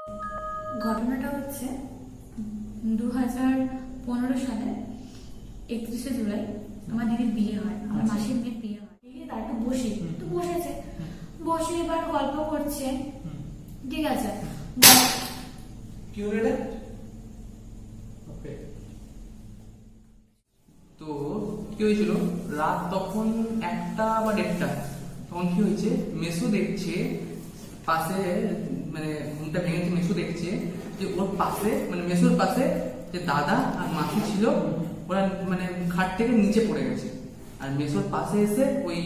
ঘটনাটা হচ্ছে 2015 সালে 31শে জুলাই আমার দিদির বিয়ে হয়, আমার মাসির মেয়ের বিয়ে হয়। তার একটু বসেছে, বসে এবার গল্প করছে, ঠিক আছে। তো কি হয়েছিল, রাত তখন 1টা বা 1:30, তখন কি হয়েছে, মেসো দেখছে পাশে, মানে ঘুমটা ভেঙেছে, মেসো দেখছে যে ওর পাশে, মানে মেসোর পাশে যে দাদা আর মাসি ছিল, ওরা মানে খাট থেকে নিচে পড়ে গেছে, আর মেসোর পাশে এসে ওই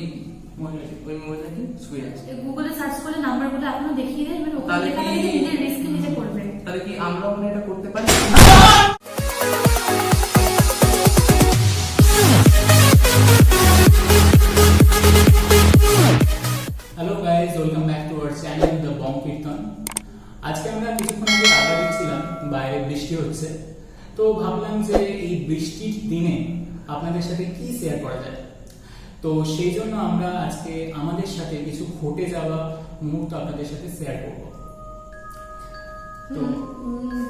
মহিলাটি শুয়ে আছে। গুগলে সার্চ করে নাম্বারগুলো এখনো দেখিয়ে দেন, মানে ওখানে লেখা থাকে যে নিজের রিস্কে নিজে করবে। তাহলে কি আমরাও এটা করতে পারি? Hello guys, welcome back to our channel the Bong Kirtan. আজকে আমরা কিছুক্ষণ আগে আড্ডা দিচ্ছিলাম, বাইরে বৃষ্টি হচ্ছে, তো ভাবলাম যে এই বৃষ্টির দিনে আপনাদের সাথে কি শেয়ার করা যায়। তো সেই জন্য আমরা আজকে আমাদের সাথে কিছু ঘটে যাওয়া মুহূর্ত আপনাদের সাথে শেয়ার করব। তো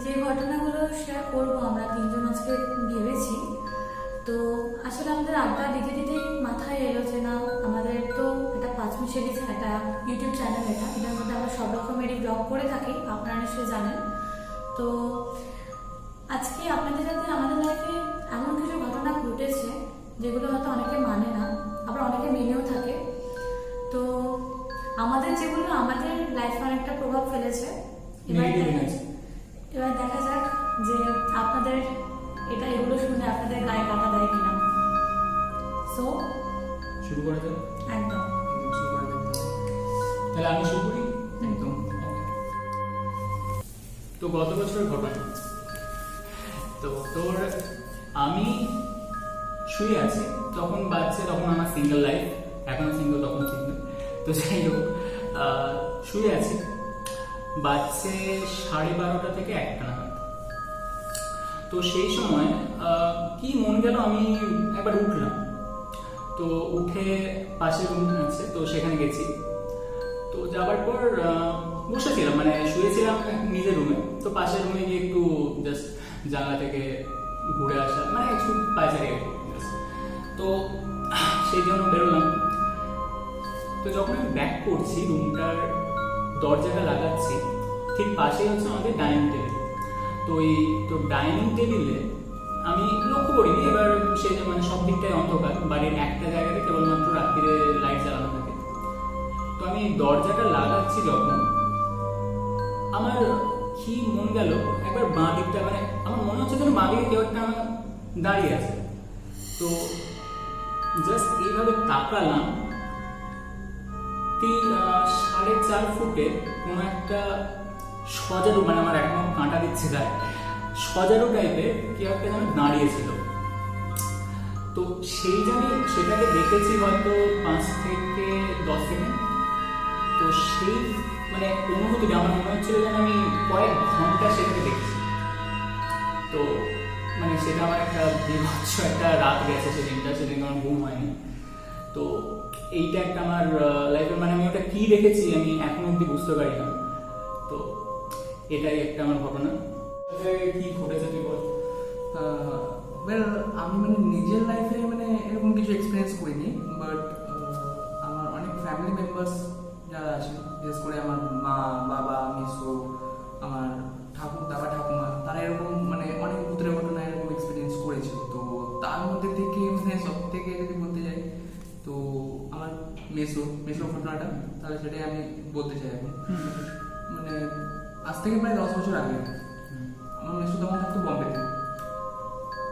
যে ঘটনাগুলো শেয়ার করবো আমরা তিনজন আজকে ভেবেছি। তো আসলে আমাদের আড্ডা দিতে দিতেই মাথায় এলো যে না, আমাদের তো এটা 5 মিশালি একটা ইউটিউব চ্যানেল, এটার মধ্যে আমরা সব রকমেরই ব্লগ করে থাকি, আপনারা নিশ্চয়ই জানেন। তো আজকে আপনাদের সাথে আমাদের লাইফে এমন কিছু ঘটনা ঘটেছে যেগুলো হয়তো অনেকে মানে না, আবার অনেকে মেনেও থাকে। তো আমাদের যেগুলো আমাদের লাইফে অনেকটা প্রভাব ফেলেছে, এবার দেখা যাক যে আপনাদের এগুলো শুনে আপনাদের গায়ে কাটা দেয় কিনা। সো শুরু করা যাক। একদম শুরু করে দেবো। তাহলে আমি শুরু করি। একদম। তো গত বছরের ঘটনা, তো তোর আমি শুয়ে আছি, তখন বাজছে, তখন আমার সিঙ্গেল লাইফ, এখনো সিঙ্গেল, তখন সিঙ্গেল। তো যাই হোক, শুয়ে আছি, বাজছে 12:30 থেকে 1টা নাগাদ। তো সেই সময় কি মন গেল, আমি একবার উঠলাম, তো উঠে পাশে রুম আছে, তো সেখানে গেছি। তো যাবার পর বসেছিলাম, মানে শুয়েছিলাম নিজের রুমে, তো পাশের রুমে গিয়ে একটু জাস্ট জানলা থেকে ঘুরে আসা, মানে একটু পায়চারি। তো সেই জন্য বেরোলাম। তো যখন আমি ব্যাক করছি, রুমটার দরজাটা লাগাচ্ছি, ঠিক পাশেই হচ্ছে আমাদের ডাইনিং টেবিল। তো ডাইনিং টেবিলে আমি লক্ষ্য করিনি, এবার সে মানে সব দিকটাই অন্ধকার, বাড়ির একটা জায়গাতে কেবলমাত্র রাত্রিরে লাইট জ্বালানো থাকে। তো আমি দরজাটা লাগাচ্ছি যখন, আমার কি মন গেল, একবার বাঁ দিকটা, মানে আমার মনে হচ্ছে যেন বাঁ দিকে কেউ একটা দাঁড়িয়ে আছে। তো জাস্ট এইভাবে তাকালাম, 4.5 ফুটে কোনো একটা সজারু, মানে আমার এখনো কাঁটা দিচ্ছে গায়ে, সজারু টাইপের কেউ একটা যেন দাঁড়িয়েছিল। তো সেটাকে দেখেছি হয়তো 5 থেকে 10 সেকেন্ড। তো সেই মানে অনুভূতিটা আমার মনে হচ্ছিল যেন আমি কয়েক ঘন্টা সেটাকে দেখছি। তো মানে সেটা আমার একটা বিভৎস একটা রাত গেছে সেদিন আমার ঘুম হয়নি। তো এইটা একটা আমার লাইফের, মানে আমি ওটা কি দেখেছি আমি এখনো অব্দি বুঝতে পারি না। তো এটাই একটা আমার ঘটনা। কি ঘটেছে তুই বল। আমি মানে নিজের লাইফে মানে এরকম কিছু এক্সপিরিয়েন্স করিনি, বাট আমার অনেক ফ্যামিলি মেম্বার্স যারা আছে, বিশেষ করে আমার মা, বাবা, মিসো, আমার দাদা, ঠাকুমা, তারা এরকম মানে অনেক ভূতের ঘটনা এরকম এক্সপিরিয়েন্স করেছে। তো তার মধ্যে থেকে মানে সব থেকে যদি বলতে যাই, তো আমার মেসো ঘটনাটা, তাহলে সেটাই আমি বলতে চাই এখন। মানে আজ থেকে প্রায় 10 বছর আগে আমার মেসো তখন থাকতো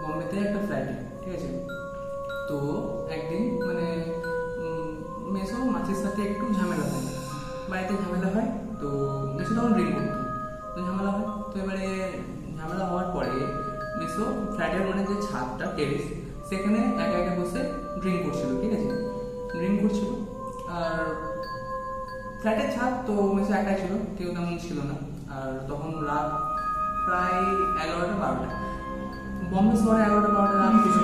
বম্বেতে একটা ফ্ল্যাটে, ঠিক আছে। তো একদিন মানে মেসো মাছের সাথে একটু ঝামেলা হয়, বাড়িতে ঝামেলা হয়। তো মেসো তখন ড্রিঙ্ক করতো, তো ঝামেলা হয়। তো এবারে ঝামেলা হওয়ার পরে মেসো ফ্ল্যাটের মানে যে ছাদটা, টেরেস, সেখানে একা একা বসে ড্রিঙ্ক করছিল, ঠিক আছে। ড্রিঙ্ক করছিল, আর ফ্ল্যাটের ছাদ তো মেসো একাই ছিল, কেউ তেমন ছিল না। আর তখন রাত প্রায় 11টা-12টা, বম্বে শহরে 11টা-12টা রাত, কিছু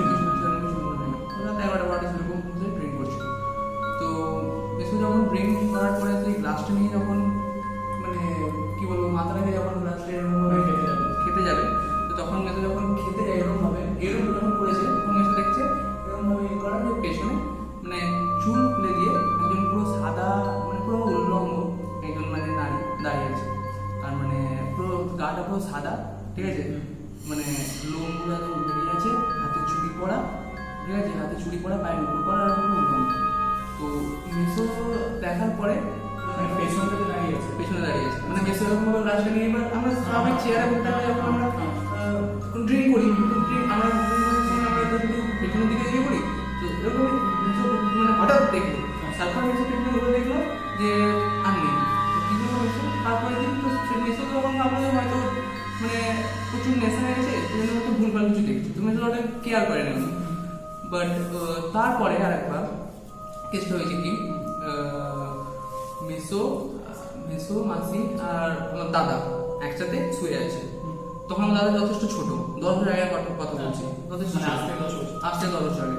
রাত 11টা-12টা সেরকম ড্রিঙ্ক করছিল। তো মেসো যখন ড্রিঙ্ক করার পরে সেই গ্লাসটা নিয়ে যখন মানে কি বলবো, মাথাটাকে যখন পুরো সাদা, ঠিক আছে, মানে লোমগুলো একদম বেরিয়ে আছে, হাতে চুড়ি পরা, ঠিক আছে, হাতে চুড়ি পরা, পায়ে মুকুট পরা, আর পুরো উলঙ্গ। তো মেসো দেখার পরে মানে পেছন থেকে দাঁড়িয়ে আছে। পেছনে দাঁড়িয়ে আছে, মানে মেসো এরকম ভাবে রাস্তা নিয়ে, এবার আমরা স্বাভাবিক চেয়ারে বলতে পারি, যখন আমরা ড্রিঙ্ক করি, আমরা একটু পেছনের দিকে ইয়ে করি, তো এরকম মেসো মানে হঠাৎ দেখলো, তারপর মেসো ট্রিটমেন্ট করে দেখলো যে আর নেই। তো কি জন্য মেসো তারপরে দিন, তো সে মেসো তো তখন ভাবলো যে হয়তো মানে প্রচুর নেশা হয়ে গেছে, এই জন্য হয়তো ভুলভাল কিছু দেখছি, তো মেসো ওটা কেয়ার করে নেই। বাট তারপরে আরেকবার কেসটা হয়েছে কি, মেসো মাসি আর আমার দাদা একসাথে শুয়ে আছে। তখন আমার দাদা যথেষ্ট ছোট, 10 বছর আগের কথা বলছি, যথেষ্ট মানে ছোট। আজকে 10 বছর। আজকে 10 বছর আগে।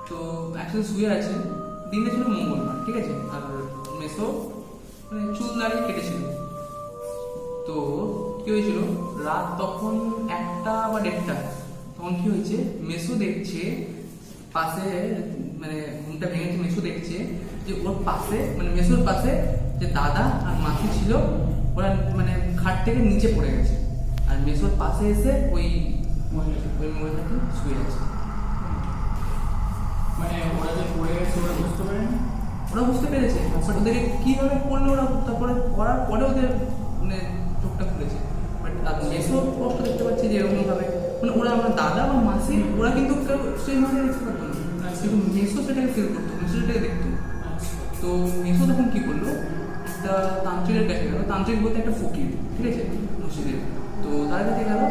তো একসাথে শুয়ে আছে, দিনে ছিল মঙ্গলবার, ঠিক আছে, আর মেসো মানে চুল দাড়ি কেটেছিল। তো কি হয়েছিল, রাত তখন 1টা বা 1:30, তখন কি হয়েছে, মেসো দেখছে পাশে, মানে ঘুমটা ভেঙেছে, মেসো দেখছে যে ওর পাশে, মানে মেসোর পাশে যে দাদা আর মাসি ছিল, ওরা মানে খাট থেকে নিচে পড়ে গেছে, আর মেসোর পাশে এসে ওই মহিলাটি শুয়ে আছে। মানে ওরা যে পড়ে গেছে ওরা বুঝতে পারেনি। ওরা বুঝতে পেরেছে, বাট ওদেরকে কিভাবে পড়লো ওরা, তারপরে পড়ার পরে ওদের মানে চোখটা খুলেছে। বাট মেসো কষ্ট দেখতে পাচ্ছি যে এরকম ভাবে, মানে ওরা আমার দাদা বা মাসি ওরা কিন্তু সেই মানে দেখতে পারতো না, কিন্তু মেসো সেটাকে ফিল করতো, মেসো সেটাকে দেখতো। তো মেসো তখন কি করলো, একটা তান্ত্রিকের কাছে গেল, তান্ত্রিক বলতে একটা ফকির, ঠিক আছে, মসজিদের। তো তার কাছে গেল,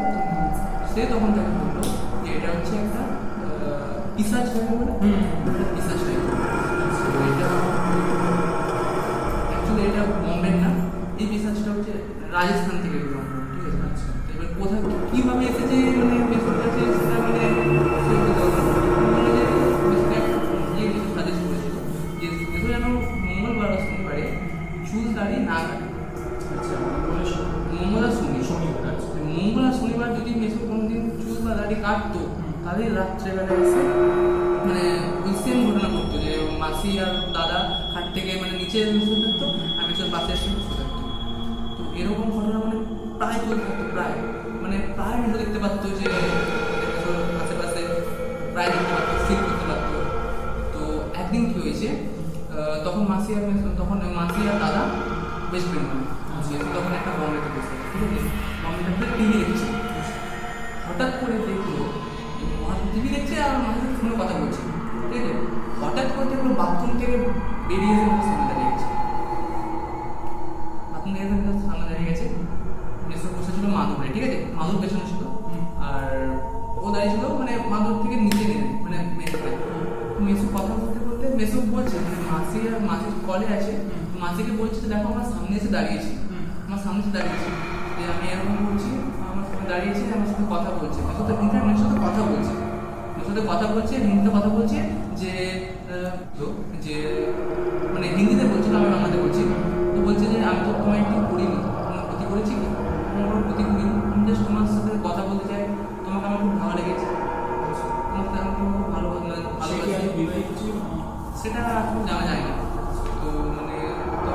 সে তখন তাকে বললো যে এটা হচ্ছে একটা পিসাচ টাইপ, বলে পিসাচ টাইপ। এটা অ্যাকচুয়ালি এটা বম্বের না, এই পিসাচটা হচ্ছে রাজস্থান থেকে এগুলো, ঠিক আছে। আচ্ছা, এবার কোথায় কিভাবে এসেছে মানে মেসোর কাছে, সেটা মানে সে বলতে পারবে না। বললো যে মেসোকে ইয়ে কিছু সাজেস্ট করেছিল যে মেসো যেন মঙ্গলবার বা শনিবারে চুল দাড়ি না কাটে। আচ্ছা, মঙ্গল আর শনিবার। আচ্ছা। মঙ্গল আর শনিবার যদি মেসো কোনোদিন চুল বা দাড়ি কাটতো, তাহলে রাত্রেবেলা এসে মানে ওই সেম ঘটনা ঘটতো, যে মাসি আর দাদা খাট থেকে মানে নিচে বসে থাকতো, আর মেসোর পাশে এসে বসে থাকতো। তো এরকম ঘটনা মানে প্রায় চলতে থাকতো, প্রায় মেসো দেখতে পারতো যে মেসোর আশেপাশে প্রায় দেখতে পারতো, ফিল করতে পারতো। তো একদিন কি হয়েছে, তখন মাসি আর দাদা বেস্ট ফ্রেন্ড হয়। তখন একটা বম্বেতে বসে, ঠিক আছে, বম্বেতে টিভি দেখছে। হঠাৎ করে দেখলো টিভি দেখছে আর মাঝে ফোনে কথা বলছে, ঠিক আছে, হঠাৎ করে দেখলো বাথরুম থেকে বেরিয়ে এসে আমাদের সামনে দাঁড়িয়ে গেছে। বাথরুম থেকে এসে সামনে দাঁড়িয়ে গেছে। মেসো বসেছিল মাদুরে, ঠিক আছে, মাদুর পেছনে ছিল, আর ও দাঁড়িয়ে ছিল মানে মাদুর থেকে নিচে নেমে, মানে মেসো কথা বলতে বলতে মেসো বলছে মানে মাসির কলে আছে, মাসিকে বলছে যে দেখো আমার সামনে এসে দাঁড়িয়েছি, আমার সামনে এসে দাঁড়িয়েছি, যে আমি এরকম বলছি, আমার সামনে দাঁড়িয়েছি, আমার সাথে কথা বলছে, মেসোর সাথে কথা বলছে, হিন্দিতে কথা বলছে, যে যে মানে হিন্দিতে বলছিল, আমি বাংলাতে বলছি। তো বলছে যে আমি তো তোমার একটু করিনি, কোনো ক্ষতি করেছি কি, কোনো ক্ষতি করিনি, আমি জাস্ট তোমার সাথে কথা বলতে চাই, তোমাকে আমার খুব ভালো লেগেছে, তোমাকে আমি খুব ভালোবাসি। সেটা এখন জানা যায় না। তো মানে তো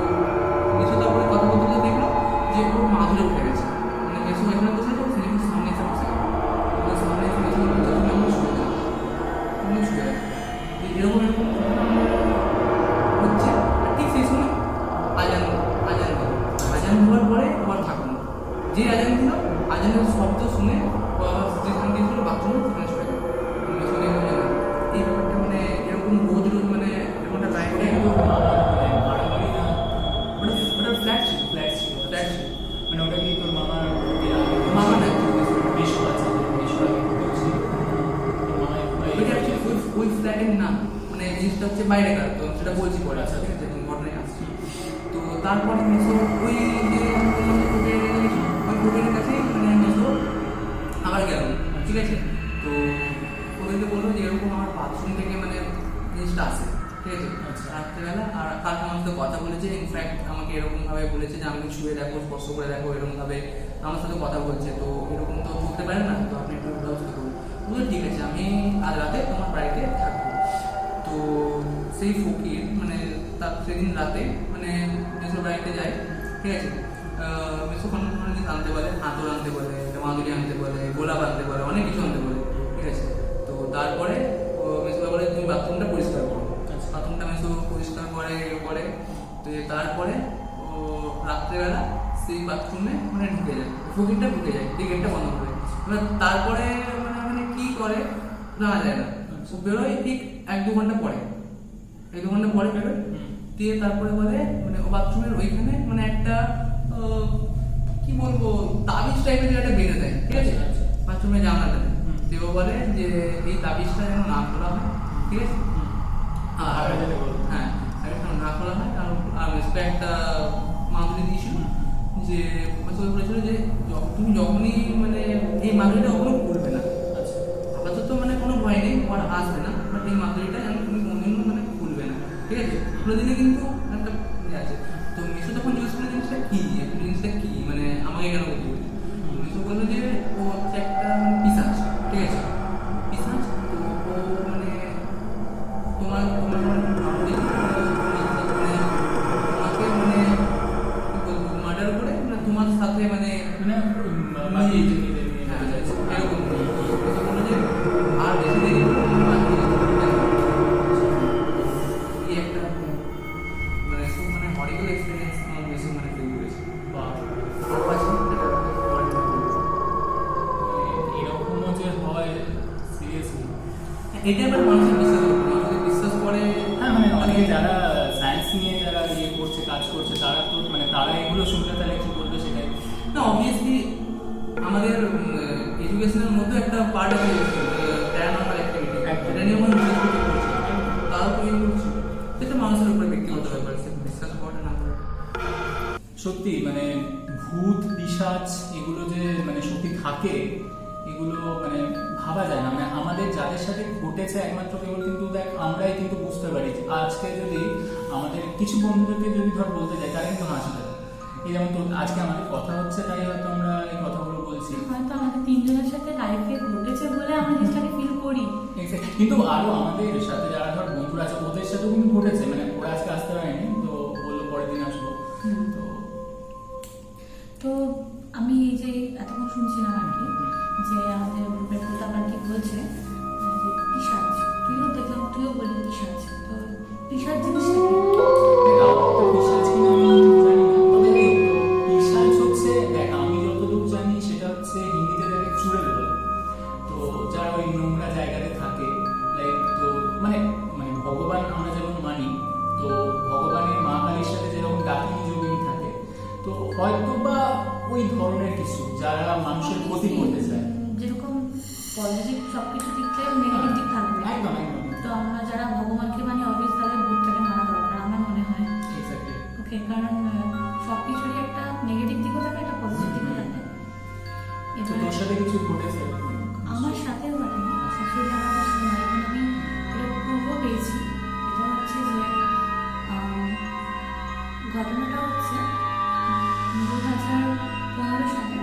মেসো তারপরে কথা বলতে দেখলো যে ওর মাধুরে উঠে গেছে, মানে মেসো এখানে বসে আছে, মেসোর সামনে এসে বসে গেল, সামনে এসে মেসো বলছে তুমি আমার শুয়ে যাও, তুমি শুয়ে যাও। এরকম হচ্ছে, ঠিক সেই সময় আজান হওয়ার পরে আবার থাকুন, যে আজান দিল, আজানের শব্দ শুনে যেখানে গিয়েছিল বাথরুমে, সেখানে চলে গেল। এই ব্যাপারটা মানে এরকম রোজ মানে এরকমটা লাইফে ওটা ফ্ল্যাট ছিল। মানে ওটা কি তোর মামা না, ওই ফ্ল্যাটের না, মানে জিনিসটা হচ্ছে বাইরেকার, তো সেটা বলছি পরে, আচ্ছা ঠিক আছে, ঘটনায় আসছি। তো তারপরে মেসো ওই যে হোটেলের কাছেই মানে মেসো আবার গেল, ঠিক আছে। তো ওদেরকে বললো যে এরকম আমার বাথরুম থেকে মানে জিনিসটা আসে, ঠিক আছে, রাত্রেবেলা, আর কালকে আমার সাথে কথা বলেছে, ইনফ্যাক্ট আমাকে এরকমভাবে বলেছে যে আমাকে ছুঁয়ে দেখো, স্পর্শ করে দেখো, এরকমভাবে আমার সাথে কথা বলছে, তো এরকম তো চলতে পারে না, তো আপনি একটু ব্যবস্থা করুন। বললো ঠিক আছে, আমি আজ রাতে তোমার বাড়িতে থাকবো। তো সেই ফকির মানে তার সেদিন রাতে মানে মেসোর বাড়িতে যায়, ঠিক আছে। মেসো কোনো কোনো জিনিস আনতে বলে, আতর আনতে বলে, মাদুরি আনতে বলে, গোলাপ আনতে বলে, অনেক কিছু আনতে বলে, ঠিক আছে। তো তারপরে মেসো বলে তুমি বাথরুমটা পরিষ্কার করো। বাথরুমটা মেসো পরিষ্কার করে তো তারপরে ও রাত্রেবেলা সেই বাথরুমে মানে ঢুকে যায়, ফকিরটা ঢুকে যায়, দিয়ে গেটটা বন্ধ করে। এবার তারপরে মানে কি করে জানা যায় না, ও বেরোয় ঠিক 1-2 ঘন্টা পরে, 1-2 ঘন্টা পরে বেরোয়। দিয়ে তারপরে বলে মানে ও বাথরুমের ওইখানে মানে একটা কি বলবো তাবিজ টাইপের একটা বেঁধে দেয়, ঠিক আছে, বাথরুমে জানলাটাতে। দিয়ে ও বলে যে এই তাবিজটা যেন না খোলা হয়, ঠিক আছে। আর হ্যাঁ একটা না খোলা হয়। আর মেসোকে একটা মাদুরি দিয়েছিল, যে মেসোকে বলেছিল যে তুমি যখনই মানে এই মাদুরিটা কখনো খুলবে না, আপাতত মানে কোনো ভয় নেই, তোমার আসবে না, বাট এই মাদুরিটা যেন তুমি কোনোদিনও মানে খুলবে না, ঠিক আছে। কোনোদিনে কিন্তু একটা আছে। তো মিশো তখন জিজ্ঞেস করলো জিনিসটা কি মানে আমাকে কেন বলতে বলছে। মিশো বললো যে ও হচ্ছে একটা পিশাচ, ঠিক আছে, পিশাচ। তো ও মানে তোমার তোমার তোমাকে মানে কি বলবো মার্ডার করে মানে তোমার সাথে মানে হ্যাঁ এরকম বললো যে আর বেশি দেরি একটা মানে খুব মানে হরিবল এক্সপিরিয়েন্স আমার বেশি মানে ফিল করেছি। এরকমও যে হয় সিরিয়াসলি, এটা এবার মানুষের বিশ্বাস করে। হ্যাঁ মানে অনেকে যারা সায়েন্স নিয়ে যারা ইয়ে করছে কাজ করছে তারা তো মানে তারা এগুলো শুনলে তাহলে কি বলবে সেটাই। না অবভিয়াসলি আমাদের এডুকেশনের মধ্যে একটা পার্ট আছে প্যারানর্মাল অ্যাক্টিভিটি, এটা নিয়ে আমরা রিসার্চ করতে করছি, তাও তো ইয়ে করছি। এটা মানুষের উপরে ব্যক্তিগত ব্যাপার, সে বিশ্বাস করে না করে। সত্যি মানে ভূত পিশাচ এগুলো যে মানে সত্যি থাকে এগুলো মানে ভাবা যায় না। মানে আমাদের যাদের সাথে ঘটেছে একমাত্র কেবল কিন্তু দেখ আমরাই কিন্তু বুঝতে পারি। আজকে যদি আমাদের কিছু বন্ধুদেরকে যদি ধর বলতে যাই তারা কিন্তু হাসি দেয়। এই যেমন তো আজকে আমাদের কথা হচ্ছে তাই হয়তো আমরা এই কথাগুলো বলছি, হয়তো আমাদের তিনজনের সাথে লাইফে ঘটেছে বলে আমরা জিনিসটাকে ফিল করি। কিন্তু আরো আমাদের সাথে যারা ধর বন্ধুরা আছে ওদের সাথেও কিন্তু ঘটেছে, মানে ওরা আজকে আসতে পারেনি তো বললো পরের দিন আসবো। তো আমি এই যে এতক্ষণ শুনছিলাম আর কি, যে আমাদের গ্রুপের প্রতাপ আর কি বলছে যে পিশাচ, তুইও দেখলাম তুইও বললি পিশাচ। তো পিশাচ জিনিসটা কি? পিশাচ কিনা আমি জানি না, তবে পিশাচ হচ্ছে দেখ আমি যতটুকু জানি সেটা হচ্ছে হিন্দিতে দেখে চুড়েল বলে। তো যারা ওই নোংরা জায়গাতে থাকে লাইক তো মানে মানে ভগবান আমরা যেমন মানি, তো ভগবানের মা কালীর সাথে যেরকম ডাকিনী যোগিনী থাকে, তো হয়তো বা ওই ধরনের কিছু যারা মানুষের ক্ষতি করতে চায়। যেরকম পজিটিভ সবকিছু দিক থেকে নেগেটিভ দিক থাকবে, একদম একদম। তো আমরা যারা ভগবানকে মানি অবভিয়াস তাদের ভূতটাকে মানা দরকার আমার মনে হয়। ওকে, কারণ সবকিছুরই একটা নেগেটিভ দিকও থাকে, একটা পজিটিভ দিকও থাকে। তো তোর সাথে কিছু ঘটেছে? আমার সাথেও ঘটেনি, আসলে আমার সাথে নয়, এখন আমি এটা পূর্ব পেয়েছি। এটা হচ্ছে যে ঘটনাটা হচ্ছে 2015 সালে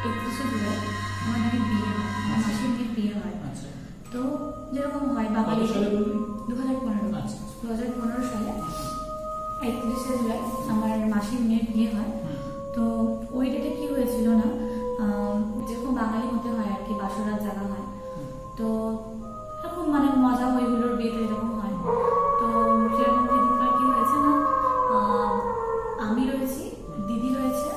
31শে জুলাই আমার মেয়ের বিয়ে হয়, আমার মাসির মেয়ের বিয়ে হয়। আচ্ছা, তো যেরকম হয় বাঙালি, কত সালে বললি? 2015। আচ্ছা। 2015 সালে 31শে জুলাই আমার মাসির মেয়ের বিয়ে হয়। তো ওই ডেটে কি হয়েছিল না, যেরকম বাঙালি হতে হয় আর কি, বাসরাত জায়গা হয়, তো এরকম মানে মজা হইগুলোর বিয়েতে এরকম হয়। তো সেরকম দিনকার কি হয়েছে না, আমি রয়েছি, দিদি রয়েছে,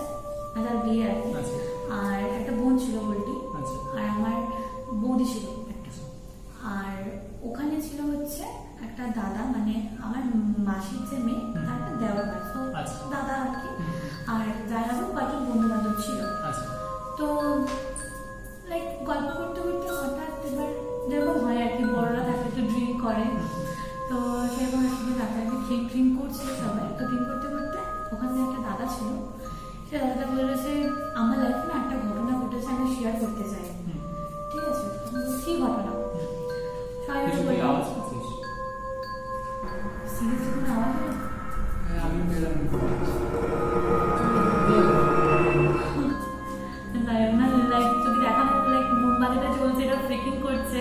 তার বিয়ে আর কি, আচ্ছা। আর একটা বোন ছিল বলটি, আচ্ছা। আর আমার বৌদি ছিল একটা। আর ওখানে ছিল হচ্ছে একটা দাদা, মানে আমার মাসির যে মেয়ে তার একটা দেওয়ার হয়, তো আচ্ছা। দাদা আর কি, আর যাই হোক কয়েকজন বন্ধু বান্ধব ছিল। আচ্ছা। তো লাইক গল্প করতে করতে হঠাৎ এবার যেরকম হয় আর কি, বড়রা থাকে একটু ড্রিঙ্ক করে, তো সেরকম আসলে দাদাকে ড্রিঙ্ক করছিল সবাই। তো ড্রিঙ্ক করতে করতে ওখানে একটা দাদা ছিল, সে দাদাটা বললো যে আমার লাইফে না একটা ঘটনা ঘটেছে, আমি শেয়ার করতে চাই। ঠিক আছে, কি ঘটনা? সবাই আওয়াজ পাচ্ছিস? সিরিয়াসলি কোনো আওয়াজ হলো? হ্যাঁ আমি পেলাম। লাইক যদি দেখা যাচ্ছে লাইক মোমবাতিটা চলছে, এটা ফ্লিকিং করছে।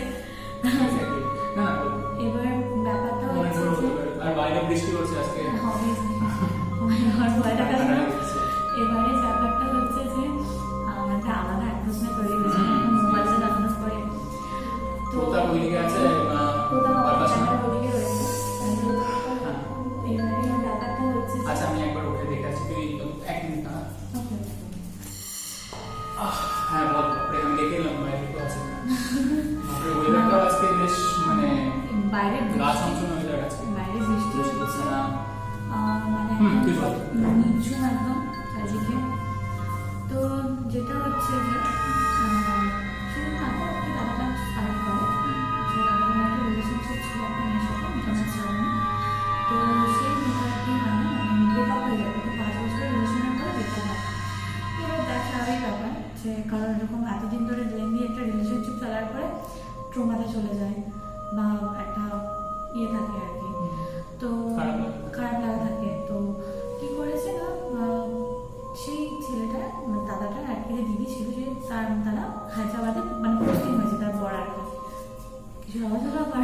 না এবার ব্যাপারটা হচ্ছে যে আর বাইরে বৃষ্টি হচ্ছে আজকে। ভয় দেখাচ্ছে না। এবারে ব্যাপারটা হচ্ছে যে আমাদের আলাদা অ্যাটমসফিয়ার তৈরি হয়েছে মোবাইলে দেখানোর পরে। তো প্রতাপ ওইদিকে আছে, প্রতাপ আর পাশে। আমার ওদিকে রয়েছে। হ্যাঁ। এবারে ব্যাপারটা হচ্ছে যে আচ্ছা আমি একবার ওকে দেখে আসছি, তুই এক মিনিট না। Okay. হ্যাঁ বল, বাপরে আমি দেখে এলাম বাইরে তো আছে না। বাপরে ওয়েদারটা আজকে বেশ মানে বাইরে গা ছমছমে ওয়েদার আছে। বাইরে বৃষ্টি বৃষ্টি হচ্ছে হচ্ছে না। মানে তুই বল। নিঝুম একদম চারিদিকে। তো যেটা হচ্ছে যে সেদিন তারপর একটি দাদাটা স্টার্ট করে যে দাদাটার একটা রিলেশনশিপ ছিল একটা মেয়ের সাথে ইন্টারনেট ছাড়ানো। তো সেই মেয়েটা আর কি হয় না মানে ব্রেকআপ হয়ে যাবে, তো 5 বছরের রিলেশনের পরে ব্রেকআপ হয়। এবার দেখ স্বাভাবিক ব্যাপার যে কারণ এরকম এতদিন ধরে লেন্দি একটা রিলেশনশিপ চলার পরে ট্রমাতে চলে যায় বা একটা ইয়ে থাকে আর কি। তো খারাপ লাগা থাকে। তো কি করেছে না সেই ছেলেটা মানে দাদাটার আর কি যে দিদি ছিল যে তার দাদা হায়দ্রাবাদে মানে পোস্টিং হয়েছে তার বড় আর কি। কিছু আওয়াজ হলো আবার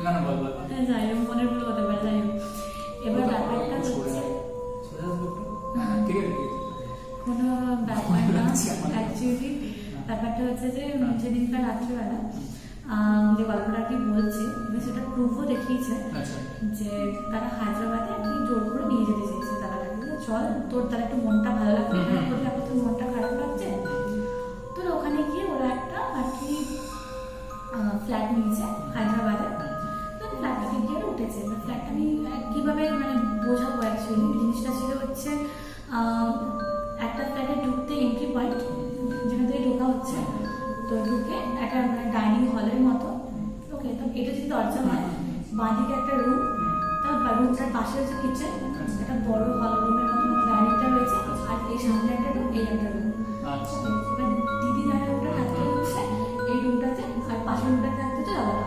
না না বল বল। যাই হোক মনের ভুল হতে পারে, যাই হোক। এবার ব্যাপারটা হচ্ছে ঠিক আছে কোনো ব্যাপার না অ্যাকচুয়ালি। ব্যাপারটা হচ্ছে যে যেদিনকার রাত্রিবেলা যে গল্পটা আর কি বলছে সেটা প্রুফও দেখিয়েছে আচ্ছা যে তারা হায়দ্রাবাদে আর কি জোর করে নিয়ে যেতে চেয়েছে দাদাটাকে, যে চল তোর তার একটু মনটা ভালো লাগবে, তোর মনটা খারাপ লাগছে। তো ওখানে গিয়ে ওরা একটা আর কি ফ্ল্যাট নিয়েছে হায়দ্রাবাদে। তো ফ্ল্যাটটাকে গিয়ে উঠেছে। এবার ফ্ল্যাটটা আমি কীভাবে মানে বোঝাবো অ্যাকচুয়ালি জিনিসটা ছিল হচ্ছে একটা ফ্ল্যাটে ঢুকতে এন্ট্রি পয়েন্ট যেখান থেকে ঢোকা হচ্ছে। তো ঢুকে একটা মানে ডাইনিং হলের মতো, ওকে। তো এটা যদি দরজা হয় বাঁদিকে একটা রুম, তার রুমটার পাশে হচ্ছে কিচেন, একটা বড় হল রুমের মতো ডাইনিংটা রয়েছে, আর এই সামনে একটা রুম, এই একটা রুম। আচ্ছা এবার দিদি যারা রুমটা থাকতে হচ্ছে এই রুমটাতে, আর পাশের রুমটাতে থাকতে হচ্ছে দাদাটা।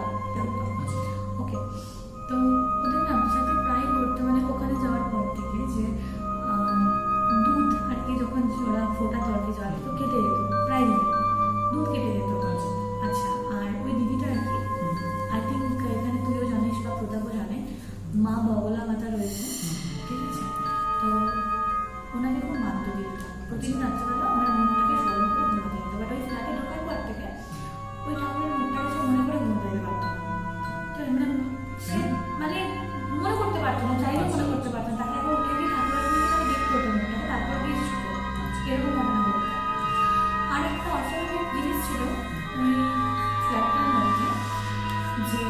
ওকে। তো ওদের না সাথে প্রায় করতে মানে ওখানে যাওয়ার পর থেকে যে দুধ আর কি যখন ওরা ফোটাতো আর কি জল তো কেটে যেত, প্রায় দিন দুধ কেটে যেত। আচ্ছা আর ওই দিদিটা আর কি আই থিঙ্ক এখানে তুইও জানিস বা প্রতাপও জানে মা বগলা মাতা রয়েছে, ঠিক আছে। তো ওনাকে খুব মানত দিদিটা, প্রতিদিন রাত্রেবেলা ওনার মুখটাকে স্মরণ করে ঘুমাতে যেত। বাট ওই ফ্ল্যাটে ঢোকার পর থেকে ওই ঠাকুরের মুখটাকে সব মনে করে ঘুমোতে যেতে পারতো না। তো মানে সে মানে মনে করতে পারতো না, চাইলেও মনে করতে পারতো না। তাকে একবার উঠে গিয়ে ঠাকুরের দিকে দেখতে হতো মুখটাকে, তারপর গিয়ে শুতো, এরকম ঘটনা ঘটতো। আর একটা অস্বাভাবিক জিনিস ছিল ওই ফ্ল্যাটটার মধ্যে যে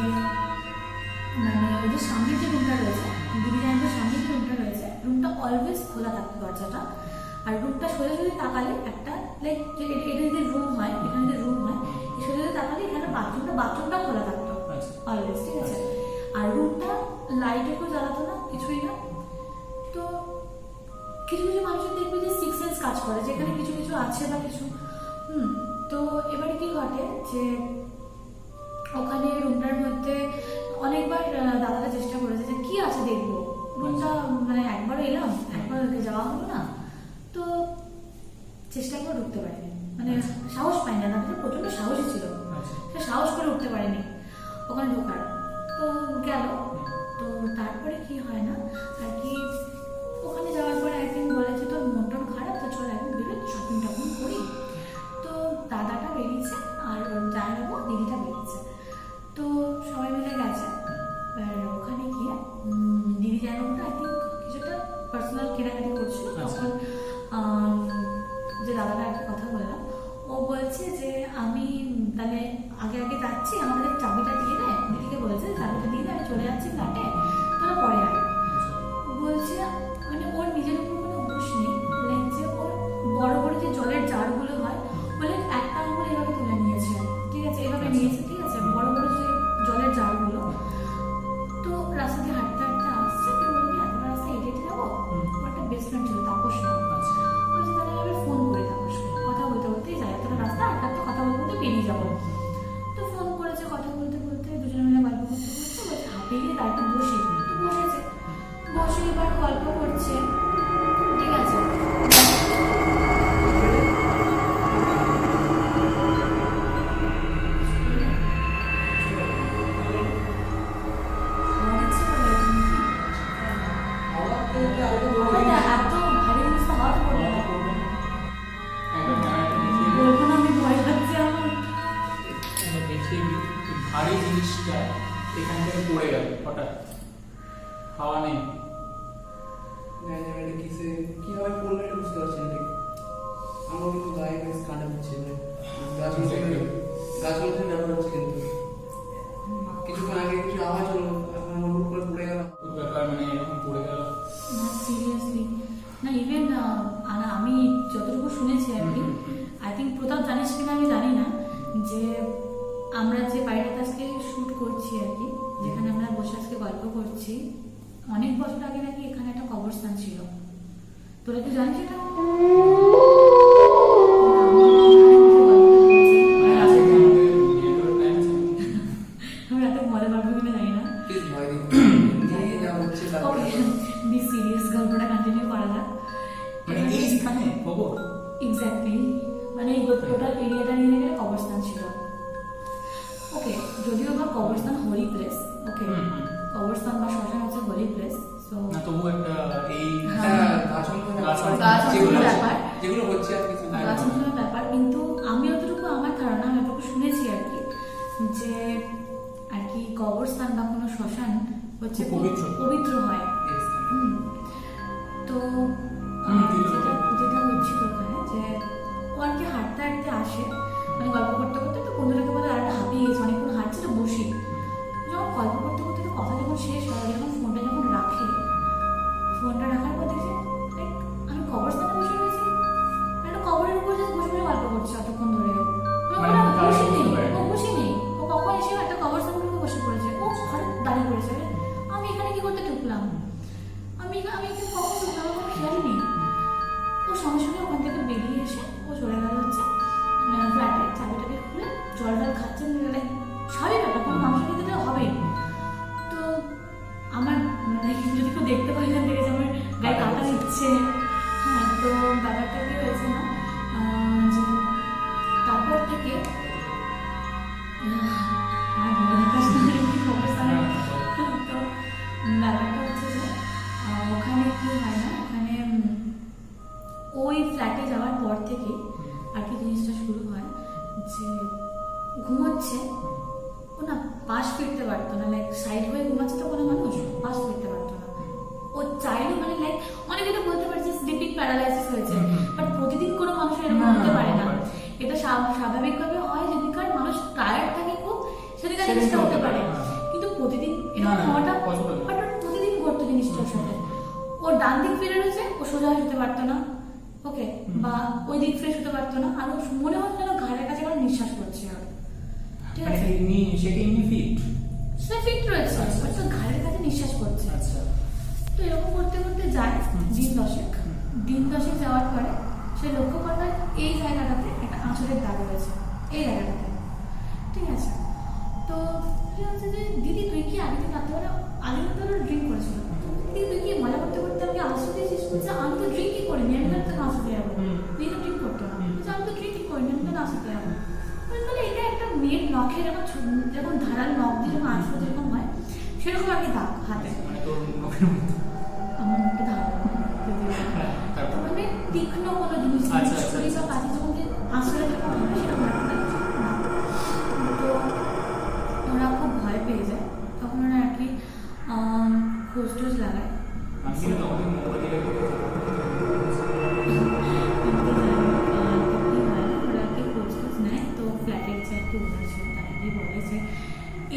মানে ওই যে সামনে যে রুমটা রয়েছে দিদি জানতে সামনে যে রুমটা রয়েছে রুমটা অলওয়েজ খোলা থাকতো দরজাটা। আর রুমটা সোজা যদি তাকালে একটা লাইক যে এটা যদি রুম হয়, এখানে যদি রুম হয় সোজা যদি তাকালে এখানে বাথরুমটা খোলা থাকতো অলওয়েজ, ঠিক আছে। আর রুমটা লাইটও কেউ জ্বালাতো না, কিছুই না। তো কিছু কিছু মানুষের দেখবে যে 6 সেন্স কাজ করে, যেখানে কিছু কিছু আছে বা কিছু তো এবারে কি ঘটে যে ওখানে রুমটার মধ্যে অনেকবার দাদারা চেষ্টা করেছে যে কি আছে দেখবো, রুমটা মানে একবার এলাম একবার যাওয়া হলো না, তো চেষ্টা করে ঢুকতে পারেনি, মানে সাহস পায় না, দাদাটা প্রচন্ড সাহসী ছিল, সে সাহস করে উঠতে পারেনি ওখানে ঢোকার। তো গেল। তো তারপরে কি হয় না আর কি ওখানে যাওয়ার পরে একদিন বলে যে তোর মন টন খারাপ, তো চল একদিন বেরো শপিং টপিং করি। তো দাদাটা বেরিয়েছে আর ওর জানাবো দিদিটা বেরিয়েছে, তো সবাই মিলে গেছে। আর ওখানে গিয়ে দিদি জানাবোটা আই থিঙ্ক কিছুটা পার্সোনাল কেনাকাটি করছিল, তখন যে দাদাটা একটা কথা বললাম, ও বলছে যে আমি তাহলে আগে আগে যাচ্ছি, আমাদের চাবিটা দিয়ে দেয়, দিদিকে বলছে চাবিটা দিয়ে দেয়, আমি চলে যাচ্ছি ফ্ল্যাটে, তোরা পরে আয়। বলছে মানে ওর নিজের উপর কোনো হুঁশ নেই, যে ওর বড় বড় যে জলের জারগুলো হয় বলে একটা আঙুল এভাবে তুলে নিয়েছে, ঠিক আছে, এভাবে নিয়েছে, ঠিক আছে, বড় বড় যে জলের জারগুলো। তো রাস্তা দিয়ে হাঁটতে হাঁটতে আসছে, কেউ বলবে এতটা রাস্তা হেঁটে যাবো, একটা বেস্ট ফ্রেন্ড ছিল তাপস নাম, বলছে তাহলে আমি ফোন করে তাপসকে, কথা বলতে বলতেই যাই, এতটা রাস্তা হাঁটতে কথা বলতে বলতে বেরিয়ে যাবো। তো ফোন করেছে, কথা বলতে বলতে দুজনে মিলে গল্প করতে করতে বলছে হাঁপিয়ে গিয়ে তার একটু বসি, খাওয়া নেই। জানি না এটা কিসে কিভাবে পড়লে এটা বুঝতে পারছি না ঠিক। আমার কিন্তু গায়ে বেশ কাটা হচ্ছে গাছগুলো ব্যবহার হচ্ছে কিন্তু কিছুক্ষণ আগে কিছু আওয়াজ হলো এখন আমার হুট করে পড়ে গেল। ওই ব্যাপার মানে এরকম পড়ে গেল। না সিরিয়াসলি না, ইভেন আমি যতটুকু শুনেছি আর কি, আই থিঙ্ক প্রতাপ জানিস কিনা আমি জানি না, যে আমরা যে বাড়িটাতে আজকে শ্যুট করছি আর কি, যেখানে আমরা বসে আজকে গল্প করছি, অনেক বছর আগে নাকি এখানে একটা কবরস্থান ছিল। তোরা কি জানিস এটা? মানে আজকে কি আমাদের বিয়ে করার প্ল্যান আছে? আমি এত মজা পারবো কিনা জানি না। প্লিজ ভয় দিন যা হচ্ছে ওকে, বি সিরিয়াস, গল্পটা কন্টিনিউ করা যাক। মানে এই স্থানে খবর এক্স্যাক্টলি, মানে এই টোটাল এরিয়াটা নিয়ে একটা কবরস্থান ছিল। ওকে, যদিও বা কবরস্থান হোলি প্লেস, ওকে, কবরস্থান বা শ্মশান হচ্ছে হোলি প্লেস, সো না তবু একটা এই হ্যাঁ। যেগুলো ব্যাপার। যেগুলো হচ্ছে আর কিছু হ্যাঁ। গাছগুলোর ব্যাপার, কিন্তু আমি যতটুকু আমার ধারণা, আমি যতটুকু শুনেছি আর কি, যে আর কি কবরস্থান বা কোনো শ্মশান হচ্ছে খুব পবিত্র। পবিত্র হয়। হুম। তো যেটা যেটা হচ্ছিল ওখানে, যে ও আর কি হাঁটতে হাঁটতে আসে, মানে গল্প করতে করতে, তো বন্ধুটাকে বলে আর হাঁপিয়ে গেছে, অনেকক্ষণ হাঁটছে, তো বসি। যখন গল্প করতে করতে তো কথা যখন শেষ হয়, যখন ফোনটা যখন রাখে, ফোনটা রাখার পর দেখে like, আমি কবরস্থানে বসে রয়েছি, একটা কবরের উপর just বসে বসে গল্প করছি অতক্ষণ ধরে। মানে তার বসে নেই, বুঝতে পারেনি। ও বসে নেই, ও কখন এসে একটা কবরস্থানের উপর বসে পড়েছে, ও ঘরে দাঁড়িয়ে পড়েছে। আমি এখানে কি করতে ঢুকলাম, আমি একটু কখন ঢুকলাম, আমার কোনো খেয়াল নেই। ও সঙ্গে সঙ্গে ওখান থেকে বেরিয়ে এসে ও চলে গেল হচ্ছে ফ্ল্যাটে, চাবিটাকে খুলে জল টল খাচ্ছে, স্বাভাবিক ব্যাপার, কোনো মানুষের কিন্তু এটা হবেই। তো আমার মানে যদি কেউ দেখতে পাই না, দেখে যে আমার গায়ে কাটা দিচ্ছে। হ্যাঁ, তো ব্যাপারটা কি হয়েছে না, যে তারপর থেকে আর মনে কাজ না কি কবরস্থানে। তো ব্যাপারটা হচ্ছে যে ওখানে কি হয় না, ওখানে ওই ফ্ল্যাটে যাওয়ার পর থেকে আর কি জিনিসটা শুরু হয়, যে ঘুমোচ্ছে ও না, পাশ ফিরতে পারতো না, লাইক সাইড হয়ে ঘুমাচ্ছে তো কোনো মানুষ, পাশ ফিরতে পারতো না। ও চাইলেও মানে লাইক অনেকে তো বলতে পারছে স্লিপিং প্যারালাইসিস হয়েছে, বাট প্রতিদিন কোনো মানুষের এরকম হতে পারে না। এটা স্বাভাবিকভাবে হয়, যেদিনকার মানুষ টায়ার্ড থাকে খুব, সেদিনকার জিনিসটা হতে পারে, কিন্তু প্রতিদিন এরকম হওয়াটা, বাট প্রতিদিন ঘটতো জিনিসটার সাথে। ওর ডান দিক ফিরে রয়েছে, ও সোজা হয়ে শুতে পারতো না, ওকে, বা ওই দিক ফিরে শুতে পারতো না, আর মনে হতো যেন ঘাড়ের কাছে কারণ নিঃশ্বাস করছে ওর, ঠিক মানে আছে, সে কি এমনি ফিট? সে ফিট রয়েছে, বাট তো ঘাড়ের কাছে নিঃশ্বাস করছে। আচ্ছা। তো এরকম করতে করতে যায় দিন দশেক যাওয়ার পরে সে লক্ষ্য করে এই জায়গাটাতে একটা আঁচড়ের দাগ রয়েছে, এই জায়গাটাতে, ঠিক আছে। তো কি হচ্ছে যে দিদি তুই কি আগে থেকে রাত্রেবেলা ড্রিঙ্ক করেছিল, দিদি তুই কি মজা করতে করতে আমাকে আঁচড় দিয়েছিস, বলছে আমি তো ড্রিঙ্কই করিনি, আমি তো আঁচড়তে যাবো, দিদি তো ড্রিঙ্ক করতো না, বলছে আমি তো ড্রিঙ্কই করিনি, আমি তো আঁচড়তে যাবো। তাহলে এটা একটা মেয়ের নখে যখন ধারার নখ দিয়ে যখন আঁচড় যেরকম হয়, সেরকম আর কি দাগ হাতে, মানে তোর মুখের মধ্যে। আমার মুখে ধারণা তারপর মানে তীক্ষ্ণ কোনো জিনিস আচ্ছা, আচ্ছা, ছুরি বা কাঁচি যখন যে আঁচড়ে যখন হয় সেরকম একটা তো ওরা খুব ভয় পেয়ে যায়, তখন ওরা আর কি খোঁজ টোজ লাগায়। আমি কিন্তু তখন মোমবাতি রেখে কিন্তু কি হয় না, ওরা আর কি খোঁজ টোজ নেয়। তো ফ্ল্যাটের যে একটু ওনার ছিল তাকে বলে যে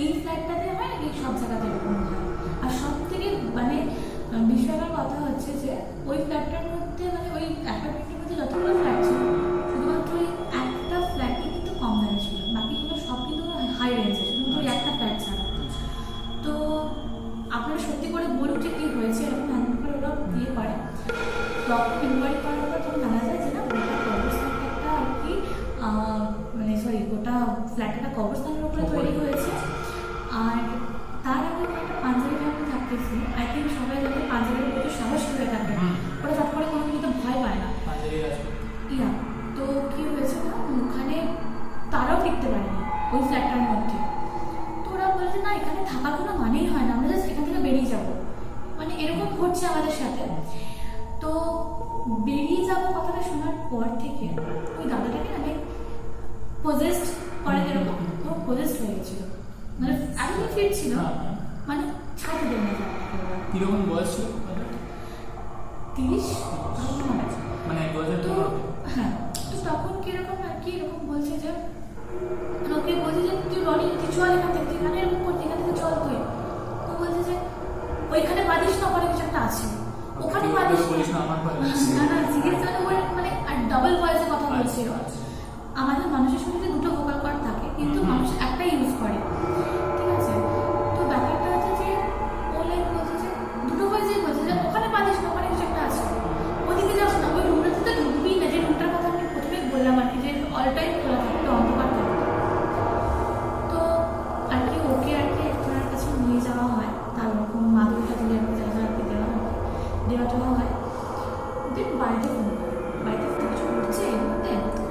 এই ফ্ল্যাটটাতে হয় নাকি সব জায়গাতে এরকম হয়, আর সব থেকে মানে বিষয়টার কথা হচ্ছে যে ওই ফ্ল্যাটটার মধ্যে মানে ওই অ্যাপার্টমেন্টের মধ্যে যতগুলো ফ্ল্যাট ছিল, শুধুমাত্র ওই একটা ফ্ল্যাটই কিন্তু কম দামে ছিল, বাকিগুলো সব কিন্তু হাই রেঞ্জে, শুধুমাত্র ওই একটা ফ্ল্যাট ছাড়া। তো আপনারা সত্যি করে বলুন যে কী হয়েছে, এরকম এমন করে ওরা ইয়ে করে, ইনকোয়ারি করার পর তখন জানা যায় যে না, গোটা কবরস্থানটা একটা আর কি মানে সরি গোটা ফ্ল্যাটটা কবরস্থানের উপরে তৈরি হয়েছে। আর তার আগে একটা পাঞ্জাবি ফ্যামিলি থাকতেছিল, আই থিঙ্ক সবাই যাতে পাঞ্জাবির প্রচুর সাহস হয়ে থাকে, ওরা চট করে কোনো কিছু ভয় পায় না। ইয়া, তো কি হয়েছে না, ওখানে তারাও টিকতে পারেনি ওই ফ্ল্যাটটার মধ্যে। তো ওরা বলছে না, এখানে থাকার কোনো মানেই হয় না, আমরা জাস্ট এখান থেকে বেরিয়ে যাব, মানে এরকম ঘটছে আমাদের সাথে। তো বেরিয়ে যাবো কথাটা শোনার পর থেকে ওই দাদাটাকে না লাইক পজেস্ট করে, যেরকম ও পজেস্ট হয়ে গেছিল, মানে একদম ফিট ছিল, মানে ছাড়তে দেবে না। কিরকম বয়স ছিল 30। মানে 2015 তো হ্যাঁ, তো তখন কিরকম আর কি এরকম বলছে যে ওকে বলছে যে তুই রনি তুই চল এখান থেকে, তুই এখানে এরকম করতে এখান থেকে চল তুই। ও বলছে যে ওইখানে বাদিস না, ওখানে কিছু একটা আছে, ওখানে বাদিস বলিস না আমার কথা। না না সিরিয়াস মানে আর ডাবল ভয়েসে কথা বলছিল। আমাদের মানুষের শরীরে দুটো ভোকাল কর্ড থাকে, কিন্তু মানুষ একটা ইউজ করে, ঠিক আছে? তো ব্যাপারটা হচ্ছে যে ও লাইক বলছে যে দুটো ভয়েসেই বলছে যে ওখানে বাদিস না, ওখানে কিছু একটা আছে, ওদিকে যাস না, ওই রুমটাতে তো ঢুকবি না, যে রুমটার কথা আমি প্রথমেই বললাম আর কি, যে অল টাইম খোলা থাকে, অন্ধকার থাকে। তো আর কি ওকে আর কি একজনের কাছে নিয়ে যাওয়া হয়, তার ওরকম মাদুরিটা তুলে একটা জায়গা আর কি দেওয়া হয়, দেওয়া টেওয়া হয়। দেন বাড়িতে ফোন করে, বাড়িতে ফোন কিছু করছে এর মধ্যে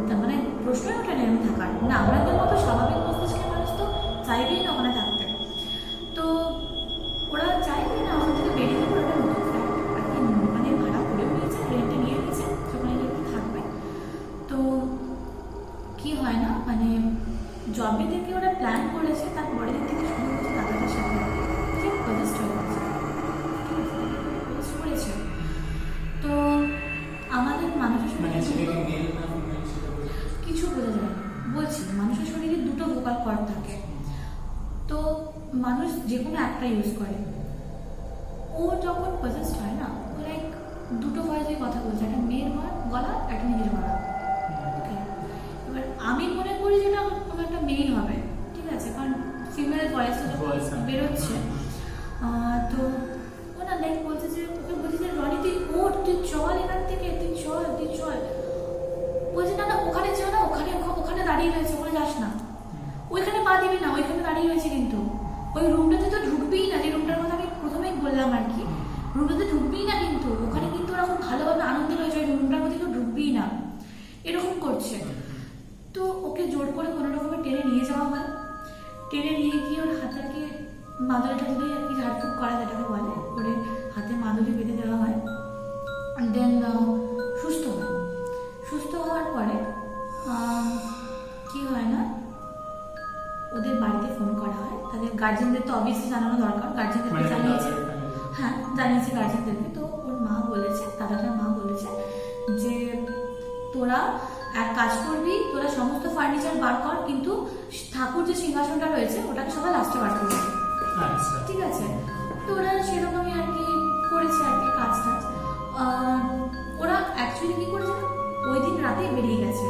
তার মানে প্রশ্নই ওঠে না এরকম থাকার না, আমাদের মতো স্বাভাবিক মস্তিষ্কের মানুষ তো চাইবেই না ওখানে থাকতে। তো ওরা চাইবে না ওখান থেকে বেরিয়ে যাবে, ওটা নতুন ফ্ল্যাট আর কি, মানে ভাড়া করেও নিয়েছে, রেন্টে নিয়ে নিয়েছে, সেখানে আর কি থাকবে। তো কি হয় না, মানে জবে থেকে ওরা প্ল্যান করেছে, তার পরের দিন থেকে শুরু হচ্ছে দাদাদের সাথে ঠিক পজেস্ট হয়ে গেছে, ঠিক আছে, পজেস্ট করেছে। তো আমাদের মানুষের মানে শরীরে ছেলেকে দুটো- মেল না ফিমেল সেটা বলতে কিছু বোঝা যায় না, বলছি মানুষের শরীরে দুটো ভোকাল কর্ড থাকে, তো মানুষ যে কোনো একটা ইউজ করে। ও যখন পজেস্ট হয় না, ও লাইক দুটো ভয়েসে কথা বলছে, একটা মেয়ের গলা, একটা নিজের গলা। ওকে, এবার আমি মনে করি যে এটা কোনো একটা মেয়ে হবে, ঠিক আছে, কারণ ফিমেল ভয়েসটা যখন Voice, হ্যাঁ। বেরোচ্ছে। তো ও না লাইক বলছে যে ওকে বলছে যে রনি তুই ওঠ, তুই চল এখান থেকে, তুই চল, তুই চল। বলছে না না ওখানে যেও না, ওখানে ওখানে দাঁড়িয়ে রয়েছে, ওখানে যাস না, ওইখানে পা দিবি না, ওইখানে দাঁড়িয়ে রয়েছে, কিন্তু ওই রুমটাতে তো ঢুকবেই না, যে রুমটার কথা আমি প্রথমেই বললাম আর কি, রুমটাতে ঢুকবেই না, কিন্তু ওখানে কিন্তু ওরা খুব ভালোভাবে আনন্দে রয়েছে, ওই রুমটার মধ্যে কেউ ঢুকবেই না, এরকম করছে। তো ওকে জোর করে কোনো রকমের টেনে নিয়ে যাওয়া হয়, টেনে নিয়ে গিয়ে ওর হাতে আর কি মাদুরি টাদুরি আর কি ঝাড়ফুঁক করা যেটাকে বলে, ওরে হাতে মাদুরি বেঁধে দেওয়া হয়। দেন সুস্থ হয়, সুস্থ হওয়ার পরে কি হয় না, ওদের বাড়িতে ফোন করা হয়, তাদের গার্জেনদের তো অবভিয়াসলি জানানো দরকার, গার্জেনদেরকে মানে জানিয়েছে, হ্যাঁ জানিয়েছে গার্জেনদেরকে। তো ওর মা বলেছে, দাদাটার মা বলেছে যে তোরা এক কাজ করবি, তোরা সমস্ত ফার্নিচার বার কর, কিন্তু ঠাকুর যে সিংহাসনটা রয়েছে ওটাকে সবাই লাস্টে বার করবে, আচ্ছা ঠিক আছে? তো ওরা সেরকমই আর কি করেছে আর কি কাজ টাজ। ওরা অ্যাকচুয়ালি কি করেছে, ওই দিন রাতেই বেরিয়ে গেছে,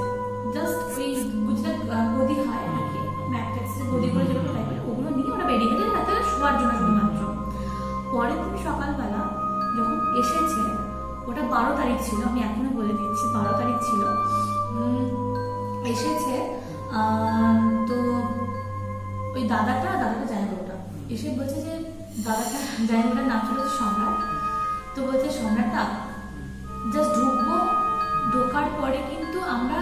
জাস্ট ওই গুজরাট গদি হয় আর কি, ম্যাট্রেক্সের গদিগুলো যেগুলো টাইপের, ওগুলো নিয়ে ওরা বেরিয়ে গেছে রাতে শোয়ার জন্য শুধুমাত্র। পরের দিন সকালবেলা যখন এসেছে, ওটা 12 তারিখ ছিল, আমি এখনো বলে দিচ্ছি 12 তারিখ ছিল। এসেছে তো ওই দাদাটা জায়গাটা এসে বলছে যে দাদাটা জায়গাটার নাম ছিল হচ্ছে সম্রাট। তো বলছে সম্রাটটা জাস্ট ঢুকবো, ঢোকার পরে কিন্তু আমরা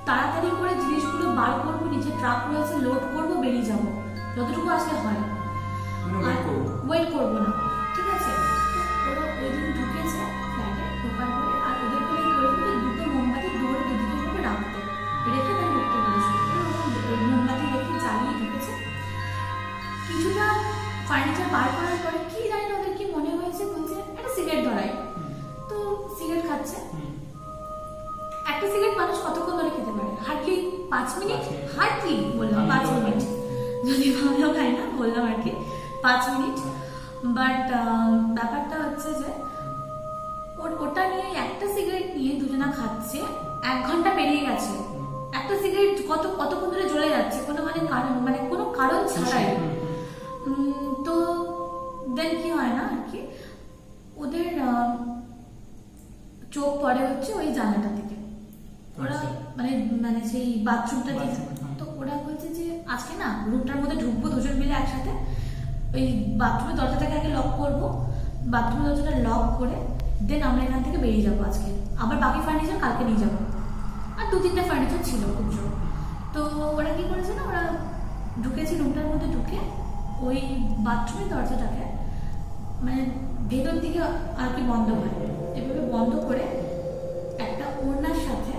তাড়াতাড়ি করে জিনিসগুলো বার করবো, নিচে ট্রাক রয়েছে, লোড করবো, বেরিয়ে যাবো, যতটুকু আসলে হয়, ওয়েট করবো না, ঠিক আছে? তো ওরা ওই দিন ঢুকেছে ফ্ল্যাটে, ঢোকার পরে আর ওদেরকে এই করেছে যে দুটো মোমবাতি দৌড়ে দুদিকে ভাবে রাখতে, রেখে তাই ঢুকতে বলেছে। মোমবাতি রেখে জ্বালিয়ে ঢুকেছে। কিছুটা ফার্নিচার বার করার পরে কি জানি না ওদের কি মনে হয়েছে, বলছে একটা সিগারেট ধরাই, তো সিগারেট খাচ্ছে। একটা সিগারেট মানুষ কতক্ষণ ধরে খেতে পারে? হার্ডলি 5 মিনিট, হার্ডলি বললাম 5 মিনিট, যদি ভালো খাই না বললাম আর কি 5 মিনিট। বাট ব্যাপারটা হচ্ছে যে ওটা নিয়ে একটা সিগারেট নিয়ে দুজনা খাচ্ছে, 1 ঘন্টা পেরিয়ে গেছে। একটা সিগারেট কতক্ষণ ধরে জ্বলে যাচ্ছে, কোনো কোনো কারণ ছাড়াই। তো দেন কি হয় না আর কি, ওদের চোখ পড়ে হচ্ছে ওই জানালাটা থেকে, ওরা মানে সেই বাথরুমটা দিকে। তো ওরা বলছে যে আজকে না রুমটার মধ্যে ঢুকবো দুজন মিলে একসাথে, ওই বাথরুমের দরজাটাকে আগে লক করবো, বাথরুমের দরজাটা লক করে দেন আমরা এখান থেকে বেরিয়ে যাবো আজকে, আবার বাকি ফার্নিচার কালকে নিয়ে যাবো। আর 2-3টা ফার্নিচার ছিল খুব জোর। তো ওরা কি করেছে না, ওরা ঢুকেছে রুমটার মধ্যে, ঢুকে ওই বাথরুমের দরজাটাকে মানে ভেতর দিকে আর কি বন্ধ হয়, এভাবে বন্ধ করে একটা ওড়নার সাথে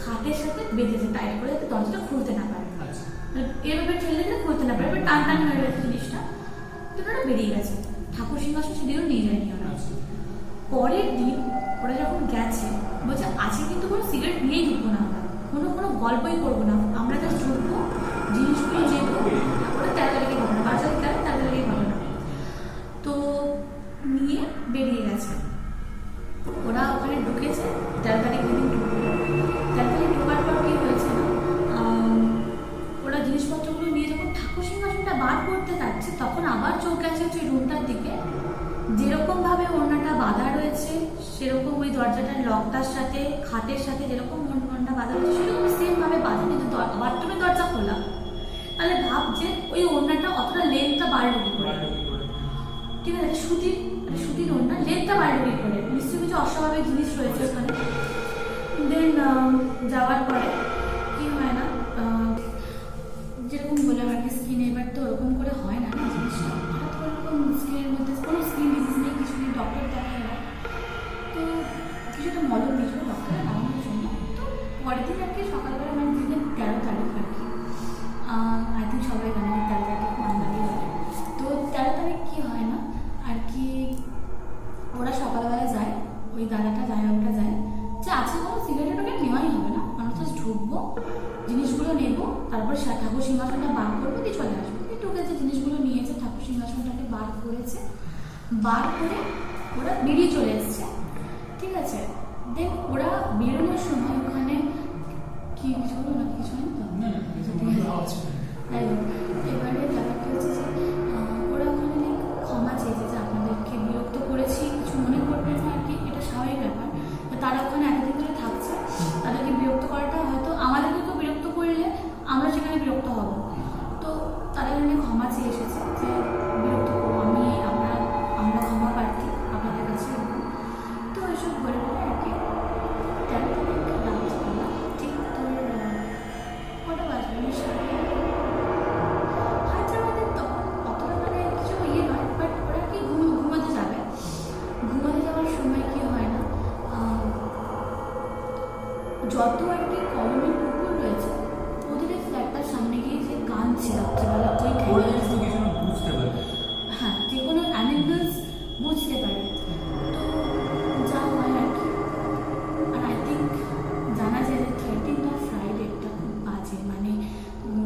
খাটের সাথে বেঁধেছে টাইট করে, যাতে দরজাটা খুলতে না পারে। এভাবে ঠেলে দিলে খুলতে না পারে, টান টান হয়ে গেছে জিনিসটা। তো ওরা বেরিয়ে গেছে, ঠাকুর সিংহাসন সেদিনও নিয়ে যায়নি ওরা। আচ্ছা। পরের দিন ওরা যখন গেছে বলছে আজকে কিন্তু কোনো সিগারেট নিয়েই ঢুকবো না, আমরা কোনো গল্পই করবো না, আমরা জাস্ট ঢুকবো, জিনিসগুলো নেবো। ওরা 13 তারিখে ঘটনা, 13 তারিখে ঘটনা। তো নিয়ে বেরিয়ে গেছে, ওরা ওখানে ঢুকেছে 13 তারিখ দিন ঢুকলো। 13 তারিখ ঢোকার পর কি হয়েছে না, ওরা জিনিসপত্রগুলো নিয়ে যখন ঠাকুর সিংহাসনটা বার করতে যাচ্ছে তখন আবার চোখ গেছে হচ্ছে রুমটার দিকে, যেরকম ভাবে ওড়নাটা বাঁধা রয়েছে সেরকম ওই দরজাটার লকটার সাথে খাটের সাথে যেরকম ওড়নাটা বাঁধা রয়েছে সেরকম সেম ভাবে বাঁধা, কিন্তু বাথরুমের দরজা খোলা। তাহলে ভাব যে ওই ওড়নাটা অতটা লেন্থটা বাড়লো কি করে, ঠিক আছে, সুতির ওড়না লেন্থটা বাড়লো কি করে, নিশ্চয়ই কিছু অস্বাভাবিক জিনিস রয়েছে ওখানে। দেন যাওয়ার পরে কি হয় না, যেরকম বললাম আর কি স্কিন এবার তো ওরকম করে হয় না জিনিসটা, হঠাৎ করে ওরকম স্কিনের মধ্যে কোনো স্কিন ডিজিজ নেই, কিছু নেই, ডক্টর দেখায় না, তো কিছুটা মলম দিয়েছিল ডক্টরে লাগানোর জন্য। তো পরের দিন আর কি সকালবেলা মানে দিনের 13 তারিখ আর কি, আই থিঙ্ক সবাই জানে 13 তারিখে খুব আন্দাজি হয়। তো 13 তারিখ কি হয় না আর কি, ওরা সকালবেলা যায়, ওই দাদাটা যায় যে আজকে কোনো সিগারেটের প্যাকেট নেওয়াই হবে না, আমরা জাস্ট ঢুকবো, জিনিসগুলো নেবো, তারপর ঠাকুর সিংহাসনটা বার করবো, দিয়ে চলে আসবো। ঢুকেছে, জিনিসগুলো নিয়েছে, ঠাকুর সিংহাসনটাকে বার করেছে, বার করে ওরা বেরিয়ে চলে এসছে, ঠিক আছে। দেন ওরা বেরোনোর সময় ওখানে কি কিছু হলো না, কিছু হয় না তো, তাই এবারে ব্যাপারটা হচ্ছে যে ওরা ওখানে ক্ষমা চেয়েছে যে আপনাদেরকে বিরক্ত করেছি, কিছু মনে করবেন না আর কি, এটা স্বাভাবিক ব্যাপার। তারা ওখানে এতদিন ধরে থাকছে, তাদেরকে বিরক্ত করাটা হয়তো আমাদেরকে কেউ বিরক্ত করলে আমরা সেখানে বিরক্ত হব, তো তারা এখানে ক্ষমা চেয়ে এসেছে যে বিরক্ত করবো আমরা ক্ষমা প্রার্থী আপনাদের কাছে। তো এসব বলে বলে আর কি 13 তারিখ রাত্রিবেলা ঠিক তোর কটা বাজবে, হয়তো আমাদের তখন অতটা মানে কিছু ইয়ে নয়, বাট ওরা কি ঘুমাতে যাবে, ঘুমাতে যাওয়ার সময় কি হয় না, যত আর কি কলোনির কুকুর রয়েছে ওদের এই ফ্ল্যাটটার সামনে গিয়ে যে কাঁদছে রাত্রিবেলা ওই বুঝতে পারে, হ্যাঁ, যে কোনো অ্যানিমেলস বুঝতে পারে। তো যা হয় আর কি, আর আই থিঙ্ক জানা যায় যে 13 আর ফ্রাইডেটা খুব বাজে, মানে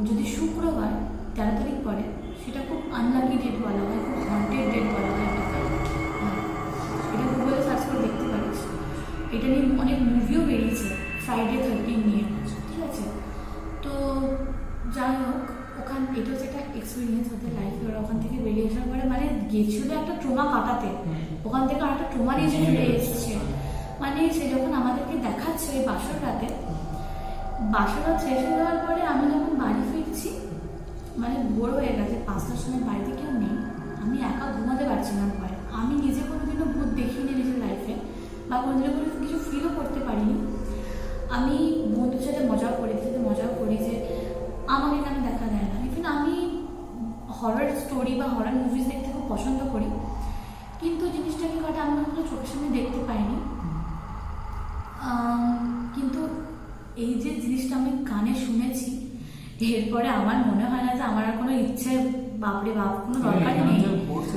যদি শুক্রবার 13 তারিখ পরে সেটা খুব আনলাকি ডেট বলা হয়, খুব হন্টেড ডেট বলা হয় এটাকে। হ্যাঁ, এটা গুগলে সার্চ করে দেখতে পারিস, এটা নিয়ে অনেক মুভিও বেরিয়েছে ফ্রাইডে 13 নিয়ে, ঠিক আছে। তো যাই হোক, এটা হচ্ছে একটা এক্সপিরিয়েন্স ওদের লাইফে। ওরা ওখান থেকে বেরিয়ে আসার পরে মানে গেছিল একটা ট্রমা কাটাতে, ওখান থেকে একটা ট্রমা নিয়ে ফিরে এসেছে। মানে সে যখন আমাদেরকে দেখাচ্ছে ওই বাসর রাত শেষ হয়ে যাওয়ার পরে আমি যখন বাড়ি ফিরছি, মানে ভোর হয়ে গেছে, 5টার সময় বাড়িতে কেউ নেই, আমি একা ঘুমাতে পারছি না ভয়। আমি নিজে কোনোদিনও ভূত দেখিনি নিজের লাইফে, বা কোনোদিনও কোনো কিছু ফিলও করতে পারিনি। আমি বন্ধুদের সাথে মজাও করি যে আমাকে কেন দেখা যায় না। ইভেন আমি হরর স্টোরি বা হরর মুভিজ দেখতে খুব পছন্দ করি, কিন্তু জিনিসটা কি ঘটে আমি কোনো চোখের সামনে দেখতে পাইনি। কিন্তু এই যে জিনিসটা আমি কানে শুনেছি, এরপরে আমার মনে হয় না যে আমার আর কোনো ইচ্ছে বাপরে বাপ কোনো দরকার নেই।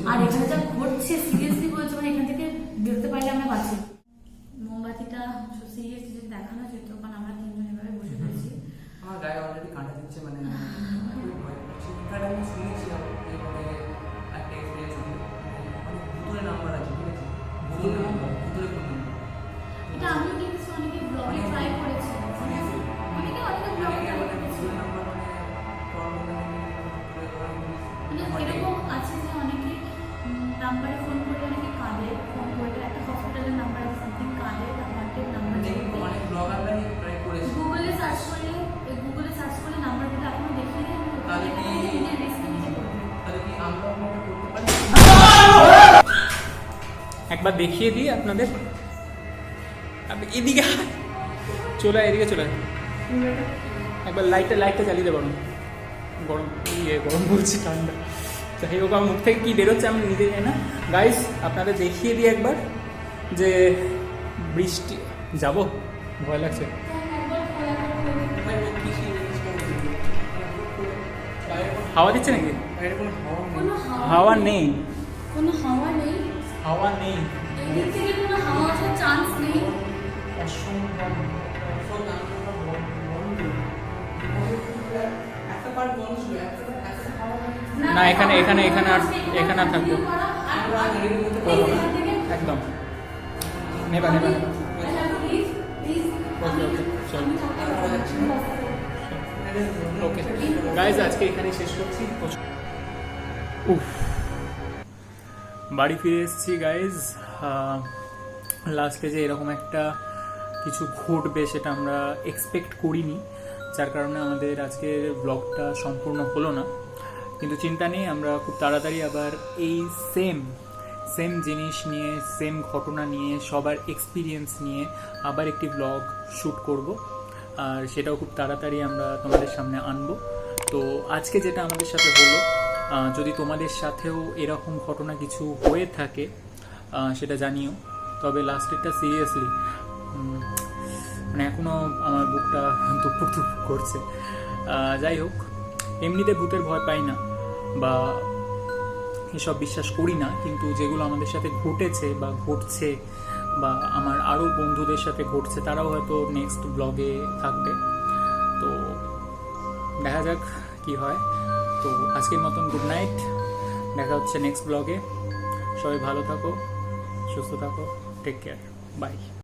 আর এখানে যা ঘটছে সিরিয়াসলি বলছে, মানে এখান থেকে বেরোতে পারলে আমরা বাঁচি। মোমবাতিটা সিরিয়াসলি যদি দেখানো যেত, কারণ আমরা তিনজন এভাবে বসে রয়েছি, আমার গায়ে অলরেডি কাঁটা দিচ্ছে, মানে খুবই ভয় করছে। কারণ আমি শুনেছি মানে একটা এক্সপিরিয়েন্স আছে, মানে ভুতুরে নাম্বার আছে, ঠিক আছে, ভুতুরে নাম্বার। এটা আমি দেখেছি, অনেকে ব্লগে ট্রাই করেছে, অনেকে ব্লগে ট্রাই করেছে। মানে এরকম আছে যে অনেকে নাম্বারে ফোন করে, অনেকে কাঁদে, ফোন করে একটা হসপিটালের নাম্বার আছে, সামথিং কাঁদে, তার হার্টের নাম্বার অনেক ব্লগাররাই ট্রাই করেছে। গুগলে সার্চ করলে নাম্বারগুলো এখনো দেখিয়ে দেয়, তাহলে কি নিজের রিস্ক নিজে করবে। তাহলে কি আমরা করতে পারি? একবার দেখিয়ে দিই আপনাদের, এদিকে চলে এদিকে চলে একবার লাইটটা চালিয়ে দেবো, গরম বলছি, ঠান্ডা। যাই হোক, আমার মুখ থেকে কী বেরোচ্ছে আমি নিজে জানি না। গাইস, আপনাদের দেখিয়ে দিই একবার যে বৃষ্টি, যাবো, ভয় লাগছে। হাওয়া দিচ্ছে নাকি? কোনো হাওয়া নেই, কোনো হাওয়া হাওয়া নেই, এদিক থেকে কোনো হাওয়া আসার চান্স নেই। অসম্ভব। একটা পার্ট বন্ধ ছিল, একটা হাওয়া না, এখানে আর থাকবো করবো না, একদম নেবা। ওকে গাইজ, আজকে এখানে শেষ করছি। উফ, বাড়ি ফিরে এসেছি গাইজ। লাস্টে যে এরকম একটা কিছু ঘটবে সেটা আমরা এক্সপেক্ট করিনি, যার কারণে আমাদের আজকের ব্লগটা সম্পূর্ণ হলো না। কিন্তু চিন্তা নেই, আমরা খুব তাড়াতাড়ি আবার এই সেম জিনিস নিয়ে, সেম ঘটনা নিয়ে, সবার এক্সপিরিয়েন্স নিয়ে আবার একটি ব্লগ শ্যুট করব, আর সেটাও খুব তাড়াতাড়ি আমরা তোমাদের সামনে আনবো। তো আজকে যেটা আমাদের সাথে হলো, যদি তোমাদের সাথেও এরকম ঘটনা কিছু হয়ে থাকে সেটা জানিও। তবে লাস্টেরটা সিরিয়াসলি মানে এখনও আমার বুকটা দুপুক করছে। যাই হোক, এমনিতে ভূতের ভয় পাই না বা এসব বিশ্বাস করি না, কিন্তু যেগুলো আমাদের সাথে ঘটেছে বা ঘটছে বা আমার আরও বন্ধুদের সাথে ঘটছে, তারাও হয়তো নেক্সট ব্লগে থাকবে। তো দেখা যাক কি হয়। তো আজকের মতন গুড নাইট, দেখা হচ্ছে নেক্সট ব্লগে। সবাই ভালো থাকো, সুস্থ থাকো, টেক কেয়ার, বাই।